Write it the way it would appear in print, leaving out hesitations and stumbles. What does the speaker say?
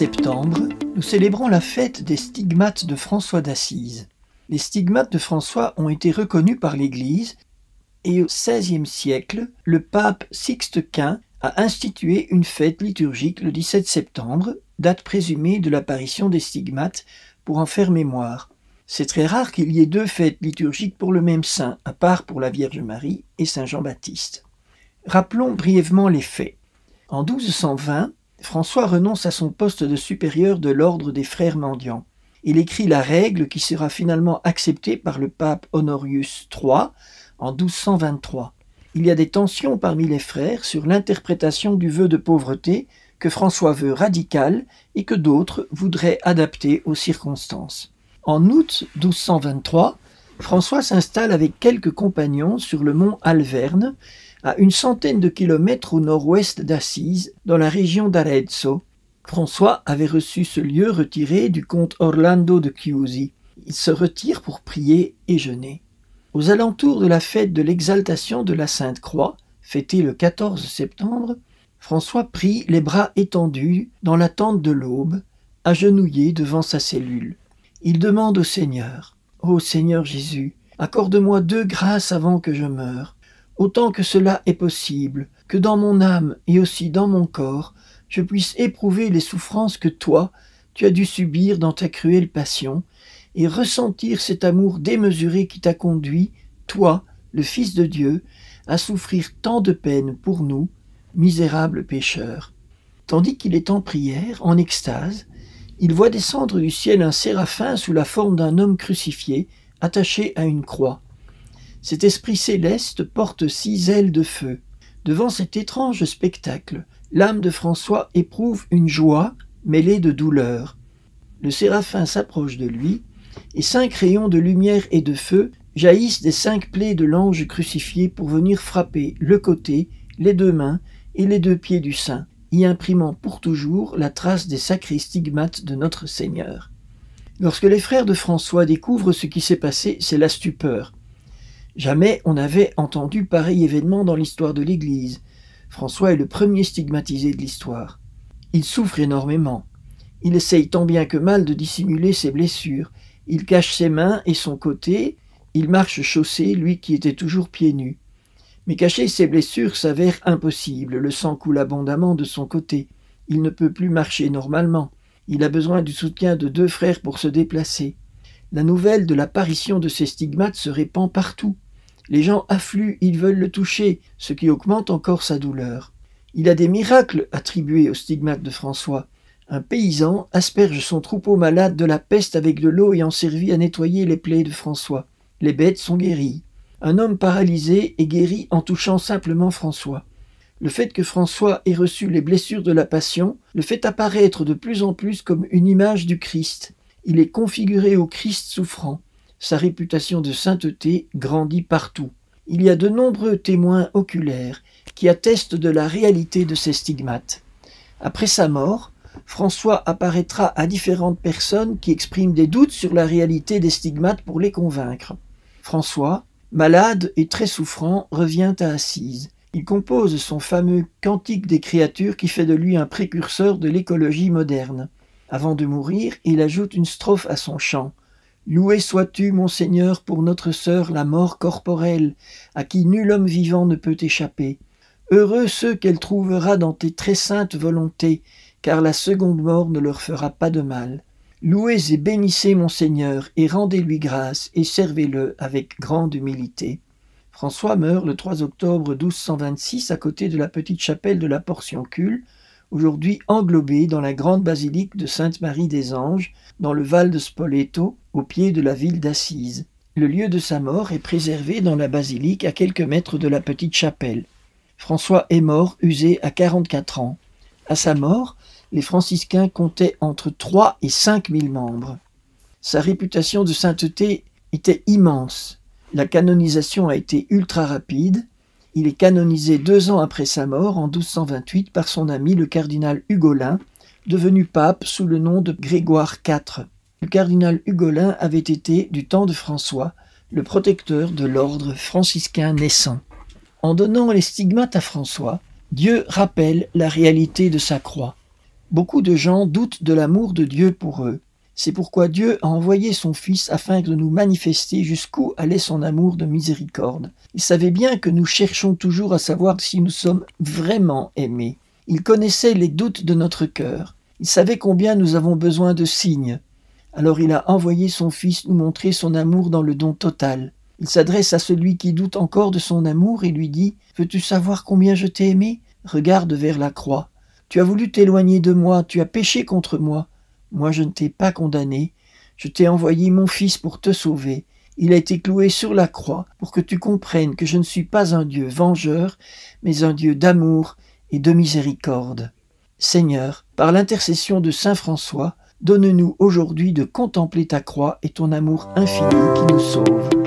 septembre, nous célébrons la fête des stigmates de François d'Assise. Les stigmates de François ont été reconnus par l'Église et au XVIe siècle, le pape Sixte Quint a institué une fête liturgique le 17 septembre, date présumée de l'apparition des stigmates, pour en faire mémoire. C'est très rare qu'il y ait deux fêtes liturgiques pour le même saint, à part pour la Vierge Marie et Saint Jean-Baptiste. Rappelons brièvement les faits. En 1220, François renonce à son poste de supérieur de l'ordre des frères mendiants. Il écrit la règle qui sera finalement acceptée par le pape Honorius III en 1223. Il y a des tensions parmi les frères sur l'interprétation du vœu de pauvreté que François veut radical et que d'autres voudraient adapter aux circonstances. En août 1223, François s'installe avec quelques compagnons sur le mont Alverne, à une centaine de kilomètres au nord-ouest d'Assise, dans la région d'Arezzo. François avait reçu ce lieu retiré du comte Orlando de Chiusi. Il se retire pour prier et jeûner. Aux alentours de la fête de l'exaltation de la Sainte Croix, fêtée le 14 septembre, François prie les bras étendus dans l'attente de l'aube, agenouillé devant sa cellule. Il demande au Seigneur: « Ô Seigneur Jésus, accorde-moi 2 grâces avant que je meure. Autant que cela est possible, que dans mon âme et aussi dans mon corps, je puisse éprouver les souffrances que toi, tu as dû subir dans ta cruelle passion, et ressentir cet amour démesuré qui t'a conduit, toi, le Fils de Dieu, à souffrir tant de peines pour nous, misérables pécheurs. » Tandis qu'il est en prière, en extase, il voit descendre du ciel un séraphin sous la forme d'un homme crucifié, attaché à une croix. Cet esprit céleste porte 6 ailes de feu. Devant cet étrange spectacle, l'âme de François éprouve une joie mêlée de douleur. Le séraphin s'approche de lui, et 5 rayons de lumière et de feu jaillissent des 5 plaies de l'ange crucifié pour venir frapper le côté, les 2 mains et les 2 pieds du saint, y imprimant pour toujours la trace des sacrés stigmates de notre Seigneur. Lorsque les frères de François découvrent ce qui s'est passé, c'est la stupeur. Jamais on n'avait entendu pareil événement dans l'histoire de l'Église. François est le premier stigmatisé de l'histoire. Il souffre énormément. Il essaye tant bien que mal de dissimuler ses blessures. Il cache ses mains et son côté. Il marche chaussé, lui qui était toujours pieds nus. Mais cacher ses blessures s'avère impossible. Le sang coule abondamment de son côté. Il ne peut plus marcher normalement. Il a besoin du soutien de 2 frères pour se déplacer. La nouvelle de l'apparition de ces stigmates se répand partout. Les gens affluent, ils veulent le toucher, ce qui augmente encore sa douleur. Il a des miracles attribués aux stigmates de François. Un paysan asperge son troupeau malade de la peste avec de l'eau ayant servi à nettoyer les plaies de François. Les bêtes sont guéries. Un homme paralysé est guéri en touchant simplement François. Le fait que François ait reçu les blessures de la Passion le fait apparaître de plus en plus comme une image du Christ. Il est configuré au Christ souffrant. Sa réputation de sainteté grandit partout. Il y a de nombreux témoins oculaires qui attestent de la réalité de ces stigmates. Après sa mort, François apparaîtra à différentes personnes qui expriment des doutes sur la réalité des stigmates pour les convaincre. François, malade et très souffrant, revient à Assise. Il compose son fameux Cantique des créatures qui fait de lui un précurseur de l'écologie moderne. Avant de mourir, il ajoute une strophe à son chant. « Loué sois-tu, mon Seigneur, pour notre sœur la mort corporelle, à qui nul homme vivant ne peut échapper. Heureux ceux qu'elle trouvera dans tes très saintes volontés, car la seconde mort ne leur fera pas de mal. Louez et bénissez mon Seigneur, et rendez-lui grâce, et servez-le avec grande humilité. » François meurt le 3 octobre 1226 à côté de la petite chapelle de la Portioncule, aujourd'hui englobée dans la grande basilique de Sainte-Marie des Anges, dans le Val de Spoleto, au pied de la ville d'Assise. Le lieu de sa mort est préservé dans la basilique à quelques mètres de la petite chapelle. François est mort, usé à 44 ans. À sa mort, les franciscains comptaient entre 3 et 5 000 membres. Sa réputation de sainteté était immense. La canonisation a été ultra rapide. Il est canonisé 2 ans après sa mort, en 1228, par son ami le cardinal Ugolin, devenu pape sous le nom de Grégoire IV. Le cardinal Ugolin avait été, du temps de François, le protecteur de l'ordre franciscain naissant. En donnant les stigmates à François, Dieu rappelle la réalité de sa croix. Beaucoup de gens doutent de l'amour de Dieu pour eux. C'est pourquoi Dieu a envoyé son Fils afin de nous manifester jusqu'où allait son amour de miséricorde. Il savait bien que nous cherchons toujours à savoir si nous sommes vraiment aimés. Il connaissait les doutes de notre cœur. Il savait combien nous avons besoin de signes. Alors il a envoyé son Fils nous montrer son amour dans le don total. Il s'adresse à celui qui doute encore de son amour et lui dit « Veux-tu savoir combien je t'ai aimé ? Regarde vers la croix. Tu as voulu t'éloigner de moi, tu as péché contre moi. Moi je ne t'ai pas condamné, je t'ai envoyé mon Fils pour te sauver. Il a été cloué sur la croix pour que tu comprennes que je ne suis pas un Dieu vengeur, mais un Dieu d'amour et de miséricorde. Seigneur, par l'intercession de saint François, donne-nous aujourd'hui de contempler ta croix et ton amour infini qui nous sauve.